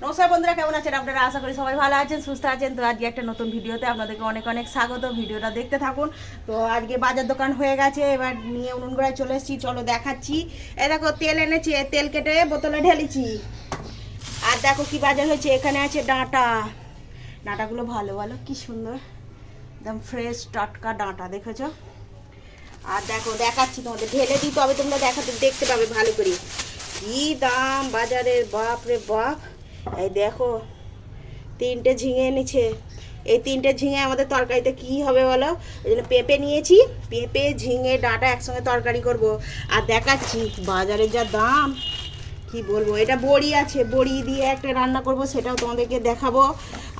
নমস্কার বন্ধুরা, কেমন আছেন আপনারা? আশা করি সবাই ভালো আছেন, সুস্থ আছেন। তো আজকে একটা নতুন ভিডিওতে আপনাদেরকে অনেক অনেক স্বাগত। ভিডিওটা দেখতে থাকুন। তো আজকে বাজার দোকান হয়ে গেছে, এবার নিয়ে উনুন গোড়ায় চলে এসেছি। চলো দেখাচ্ছি। এই দেখো তেল এনেছি, তেল কেটে বোতলে ঢেলেছি। আর দেখো কি বাজার হয়েছে, এখানে আছে ডাঁটা। ডাঁটাগুলো ভালো ভালো, কি সুন্দর, একদম ফ্রেশ টাটকা ডাঁটা, দেখেছো? আর দেখো দেখাচ্ছি তোমাদের, ঢেলে দিই তবে তোমরা দেখতে পাবে ভালো করে। কি দাম বাজারের, বাপ রে বাপ। এই দেখো 3টে ঝিঙে এনেছে। এই 3টে ঝিঙে আমাদের তরকারিতে কি হবে বলো? ওই জন্য পেঁপে নিয়েছি, পেঁপে ঝিঙে ডাঁটা একসঙ্গে তরকারি করব। আর দেখাচ্ছি বাজারের যা দাম, কি বলবো। এটা বড়ি আছে, বড়ি দিয়ে একটা রান্না করব, সেটাও তোমাদেরকে দেখাবো।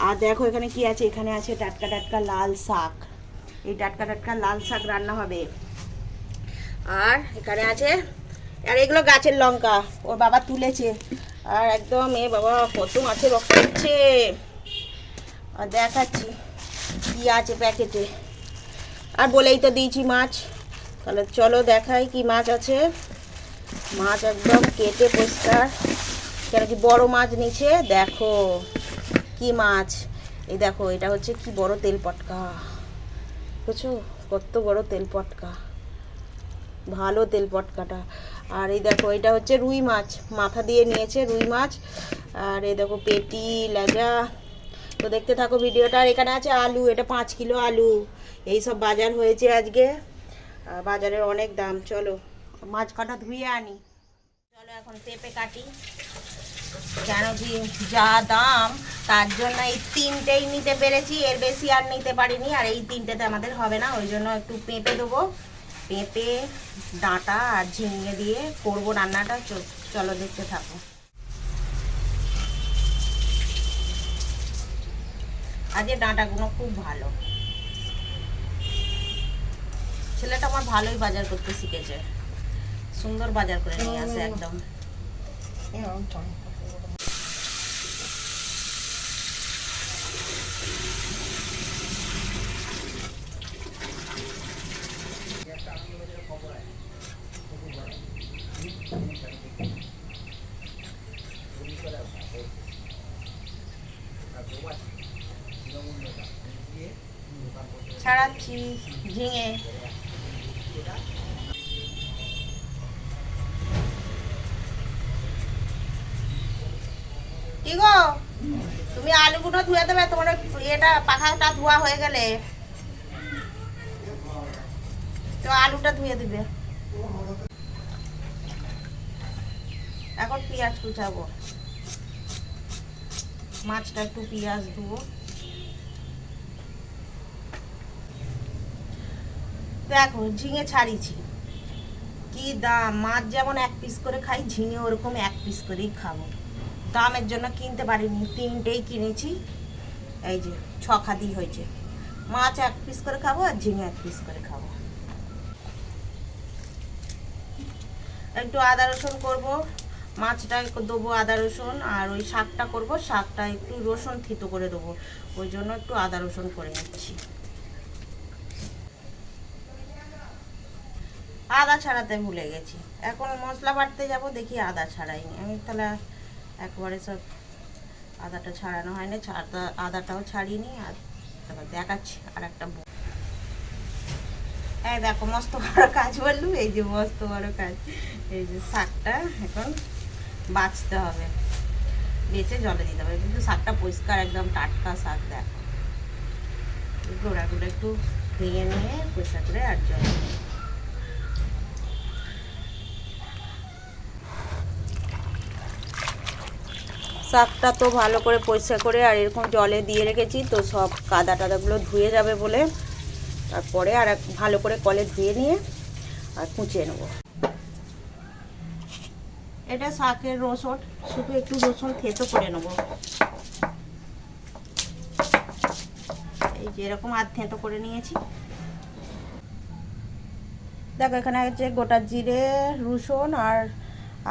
আর দেখো এখানে কি আছে, এখানে আছে টাটকা টাটকা লাল শাক। এই টাটকা টাটকা লাল শাক রান্না হবে। আর এখানে আছে, আর এগুলো গাছের লঙ্কা, ওর বাবা তুলেছে। আর একদম বাবা কত মাছের রক্ত হচ্ছে। আর দেখাচ্ছি কি আছে প্যাকেটে। আর বলেই তো দিয়েছি মাছ। তাহলে চলো দেখাই কি মাছ আছে। মাছ একদম কেটে পরিষ্কার, কেন কি বড় মাছ নিচে। দেখো কি মাছ, এই দেখো এটা হচ্ছে কি বড় তেল পটকা, বুঝছো? কত বড় তেল পটকা, ভালো তেল পটকাটা। আর এই দেখো এটা হচ্ছে রুই মাছ, মাথা দিয়ে নিয়েছে রুই মাছ। আর এই দেখো পেটি লেজা। তো দেখতে থাকো ভিডিওটা। আর এখানে আছে আলু, এটা 5 কিলো আলু। এই সব বাজার হয়েছে আজকে। বাজারের অনেক দাম। চলো মাছ কাটা ধুয়ে আনি। চলো এখন পেঁপে কাটি, কেন কি যা দাম তার জন্য এই 3টেই নিতে পেরেছি, এর বেশি আর নিতে পারিনি। আর এই 3টেতে আমাদের হবে না, ওই জন্য একটু পেঁপে দেবো। পেঁপে ডাঁটা আর ঝিঙে দিয়ে করবো রান্নাটা। চলো দেখতে থাকো। আজকে ডাঁটাগুলো খুব ভালো, ছেলেটা আমার ভালোই বাজার করতে শিখেছে, সুন্দর বাজার করে নিয়ে আসে একদম। ছাড়াচ্ছি ঝিঙে। কি গো, তুমি আলুগুলো ধুয়ে দেবে, তোমার এটা পাখাটা ধোয়া হয়ে গেলে তো আলুটা ধুয়ে দিবে। এখন পেঁয়াজ কুচাবো, মাছটা একটু পেঁয়াজ ধুবো। দেখো ঝিঙে ছাড়িয়েছি, কি দাম। মাছ যেমন 1 পিস করে খাই, ঝিঙে ওরকম 1 পিস করেই খাবো। দামের জন্য কিনতে পারিনি, 3টেই কিনেছি। এই যে 6 খাদি হয়েছে। মাছ 1 পিস করে খাবো আর ঝিঙে 1 পিস করে খাবো। একটু আদা রসুন করবো, মাছটা দেবো আদা রসুন। আর ওই শাকটা করবো, শাকটা একটু রসুন থিতো করে দেবো, ওই জন্য একটু আদা রসুন করে নিচ্ছি। আদা ছাড়াতে ভুলে গেছি, এখন মশলা বাটতে যাব, দেখি আদা ছাড়াইনি আমি। তাহলে একবারে সব আদাটা ছাড়ানো হয়নি, আদাটাও ছাড়িনি। আর তারপর দেখাচ্ছি আর একটা। এই দেখো মস্ত বড় কাজ বললু, এই যে মস্ত বড় কাজ। এই যে শাকটা এখন বাছতে হবে, বেছে জলে দিতে হবে, কিন্তু শাকটা পরিষ্কার একদম টাটকা শাক। দেখো গোড়াগুলো একটু ভেঙে নিয়ে পরিষ্কার করে আর জল। শাকটা তো ভালো করে পরিষ্কার করে আর এরকম জলে দিয়ে রেখেছি, তো সব কাদা টাদাগুলো ধুয়ে যাবে বলে। তারপরে আর ভালো করে কলে ধুয়ে নিয়ে আর কুচিয়ে নেব। এটা শাকের রসুন, শুধু একটু রসুন থেতো করে নেব। এই যে এরকম আধ থেতো করে নিয়েছি। দেখো এখানে আছে গোটা জিরে, রসুন আর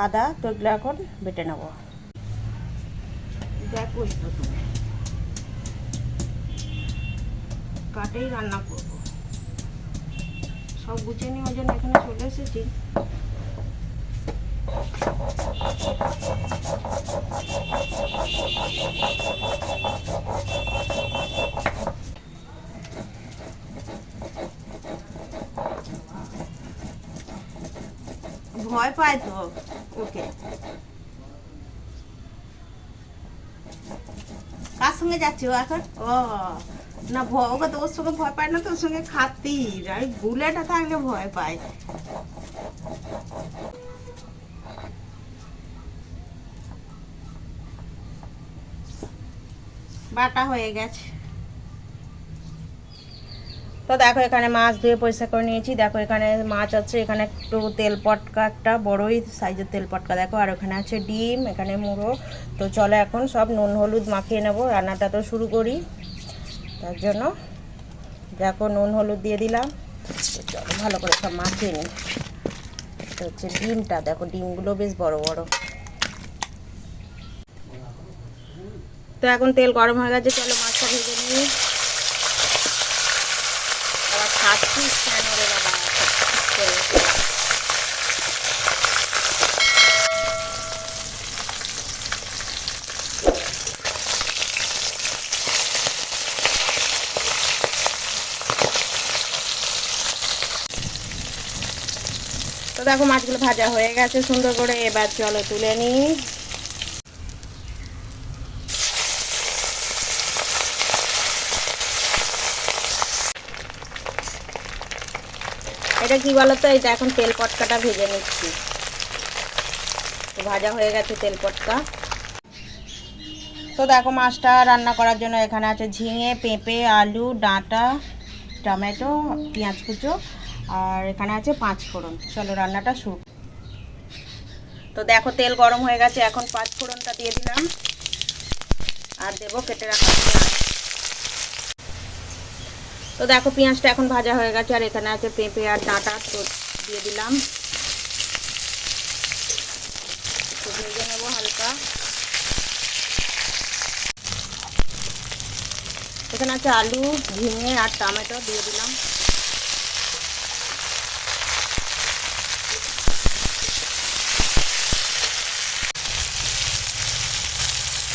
আদা, তো এগুলো এখন বেটে নেব। দেখো তুমি কাটেই রান্না করবো, সব গুছিয়ে নিয়ে ওই জন্য এখানে চলে এসেছি। পায় তো ওকে। কার সঙ্গে যাচ্ছে ও এখন? ও না, ওকে তো ওর সঙ্গে ভয় পায় না, তো ওর সঙ্গে খাতির, আর বুলেটে থাকলে ভয় পায়। বাটা হয়ে গেছে। তো দেখো এখানে মাছ ধুয়ে পরিষ্কার করে নিয়েছি। দেখো এখানে মাছ আছে, এখানে একটু তেল পটকা, একটা বড়ই সাইজের তেল পটকা দেখো, আর ওখানে আছে ডিম, এখানে মুড়ো। তো চলো এখন সব নুন হলুদ মাখিয়ে নেবো, রান্নাটা তো শুরু করি। তার জন্য দেখো নুন হলুদ দিয়ে দিলাম। চলো ভালো করে সব মাখিয়ে নিই। তো হচ্ছে ডিমটা দেখো, ডিমগুলো বেশ বড় বড়। তো এখন তেল গরম হয়ে গেছে, চলো মাছটা ভেজে নিই। আবার খাচ্ছিস কেন রে বাবা? তো দেখো মাছগুলো ভাজা হয়ে গেছে সুন্দর করে, এবার চলো তুলে নিই। এটা কি বলতো, এটা এখন তেল পটকাটা ভেজে নিচ্ছি। তো ভাজা হয়ে গেছে তেল পটকা। তো দেখো মাছটা রান্না করার জন্য এখানে আছে ঝিঙে, পেঁপে, আলু, ডাঁটা, টমেটো, পেঁয়াজ কুচো, আর এখানে আছে 5 ফোড়ন। চলো রান্নাটা শুরু। তো দেখো তেল গরম হয়ে গেছে, এখন 5 ফোড়নটা দিয়ে দিলাম, আর দেবো কেটে রাখা পেঁয়াজ। তো দেখো পেঁয়াজটা এখন ভাজা হয়ে গেছে, আর এখানে আছে পেঁপে আর ডাঁটা, তো দিয়ে দিলাম। তো ভেজে নেবো হালকা। এখানে আছে আলু, ঝিঙে আর টমেটো, দিয়ে দিলাম।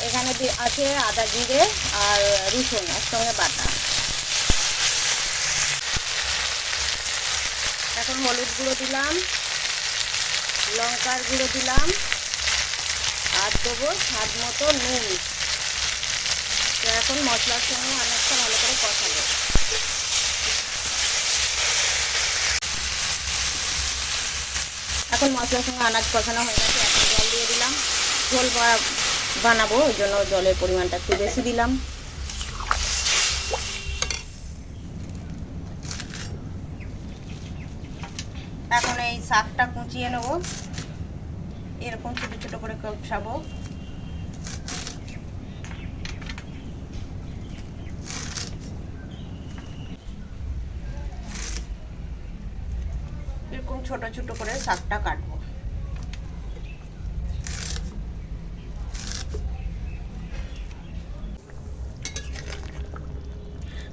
এখানে আছে আদা জিরে আর রসুন একসঙ্গে বাটা। এখন হলুদ গুঁড়ো দিলাম, লঙ্কার গুঁড়ো দিলাম, আর দেবো স্বাদ মতো নুন। তো এখন মশলার সঙ্গে অনেকটা ভালো করে কষাবো। এখন মশলার সঙ্গে আনাজ কষানো হয়ে গেছে, এখন জল দিয়ে দিলাম। ঝোল বানাবো, ওই জন্য জলের পরিমাণটা একটু বেশি দিলাম। এখন এই শাকটা কুচিয়ে নেবো, এরকম ছোটো ছোটো করে কষাবো। এরকম ছোট ছোট করে শাকটা কাটবো।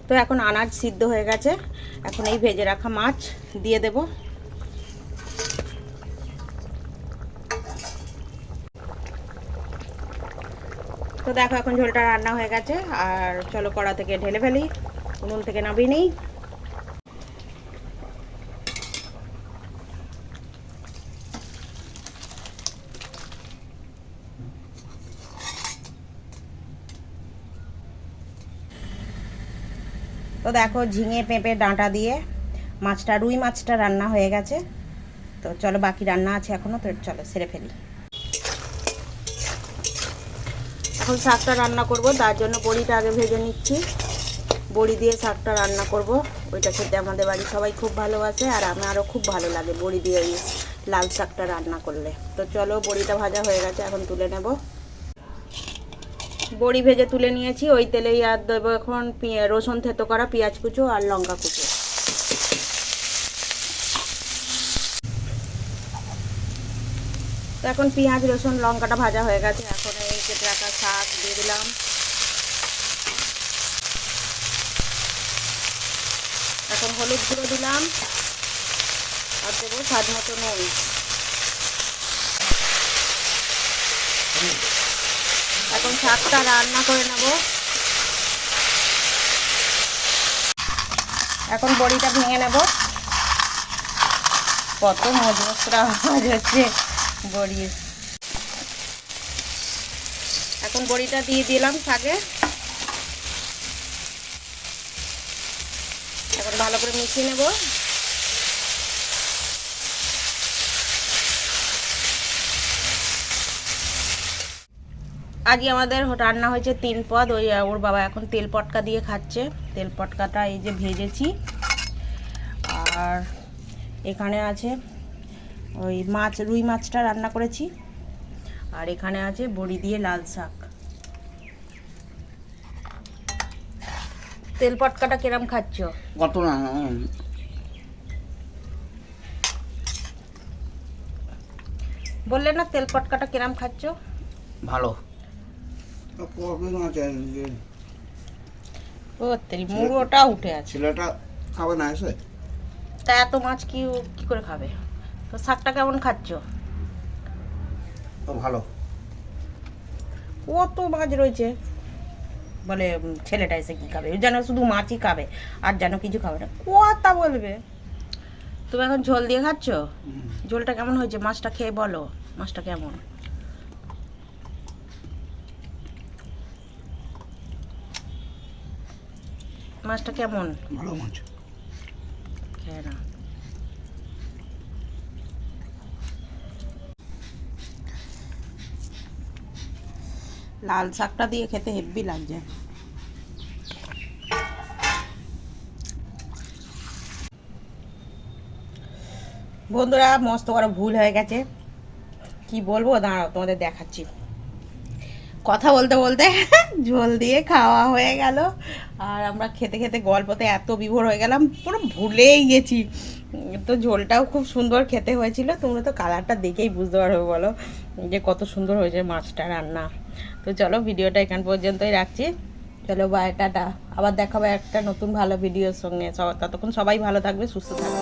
তো এখন আনাজ সিদ্ধ হয়ে গেছে, এখন এই ভেজে রাখা মাছ দিয়ে দেব। তো দেখো এখন ঝোলটা রান্না হয়ে গেছে, আর চলো কড়া থেকে ঢেলে ফেলি, উনুন থেকে নামিয়ে নিই। তো দেখো ঝিঙে পেঁপে ডাঁটা দিয়ে মাছটা, রুই মাছটা রান্না হয়ে গেছে। তো চলো বাকি রান্না আছে এখনও, তো চলো সেরে ফেলি। এখন শাকটা রান্না করব, তার জন্য বড়িটা আগে ভেজে নিচ্ছি। বড়ি দিয়ে শাকটা রান্না করব, ওইটা খেতে আমাদের বাড়ি সবাই খুব ভালোবাসে, আর আমারও খুব ভালো লাগে বড়ি দিয়ে ওই লাল শাকটা রান্না করলে। তো চলো বড়িটা ভাজা হয়ে গেছে, এখন তুলে নেব। বড়ি ভেজে তুলে নিয়েছি, ওই তেলেই আর দেবো এখন রসুন থেতো করা, পেঁয়াজ কুচো আর লঙ্কা কুচো। তো এখন পেঁয়াজ রসুন লঙ্কাটা ভাজা হয়ে গেছে, এখন এই কেটে রাখা শাক দিয়ে দিলাম। এখন হলুদ গুঁড়ো দিলাম, আর দেবো স্বাদ মতো নুন। এখন শাকটা রান্না করে নেব। এখন বড়িটা ভেঙে নেব। কত মজমসরা আওয়াজ হচ্ছে বড়ির। এখন বড়িটা দিয়ে দিলাম শাকে। এখন ভালো করে মিশিয়ে নেব। আজকে আমাদের রান্না হয়েছে 3 পদ। ওর বাবা এখন তেল পটকা দিয়ে খাচ্ছে। তেল পটকাটা এই যে ভেজেছি। আর এখানে আছে ওই মাছ, রুই মাছটা রান্না করেছি। আর এখানে আছে বড়ি দিয়ে লাল শাক। তেল পটকাটা কিরম খাচ্ছ? কত না বললে না তেল পটকাটা কিরম খাচ্ছ? ভালো। ও তেল মুড়োটা উঠে আছে। ছেলেটা খাবে না এসে? তা এত মাছ কি করে খাবে? তো শাকটা কেমন খাচ্ছ? ভালো। কত মাছ রয়েছে বলে ছেলেটা এসে কি খাবে? যেন শুধু মাছই খাবে আর যেন কিছু খাবে না, কথা বলবে। তুমি এখন ঝোল দিয়ে খাচ্ছ? ঝোলটা কেমন হয়েছে? মাছটা খেয়ে বলো মাছটা কেমন। মাছটা কেমন? ভালো মাছ। খেয়ে না। লাল শাকটা দিয়ে খেতে হেব্বি লাগছে। বন্ধুরা মস্ত বড় ভুল হয়ে গেছে, কি বলবো দাঁড়াও তোমাদের দেখাচ্ছি। কথা বলতে বলতে ঝোল দিয়ে খাওয়া হয়ে গেল। আর আমরা খেতে খেতে গল্পতে এত বিভোর হয়ে গেলাম, পুরো ভুলেই গেছি। তো ঝোলটাও খুব সুন্দর খেতে হয়েছিল। তোমরা তো কালারটা দেখেই বুঝতে পারবে বলো যে কত সুন্দর হয়েছে মাছটা রান্না। তো চলো ভিডিওটা এখান পর্যন্তই রাখছি। চলো বাই, টাটা। আবার দেখাবো একটা নতুন ভালো ভিডিওর সঙ্গে। ততক্ষণ সবাই ভালো থাকবে, সুস্থ থাকবে।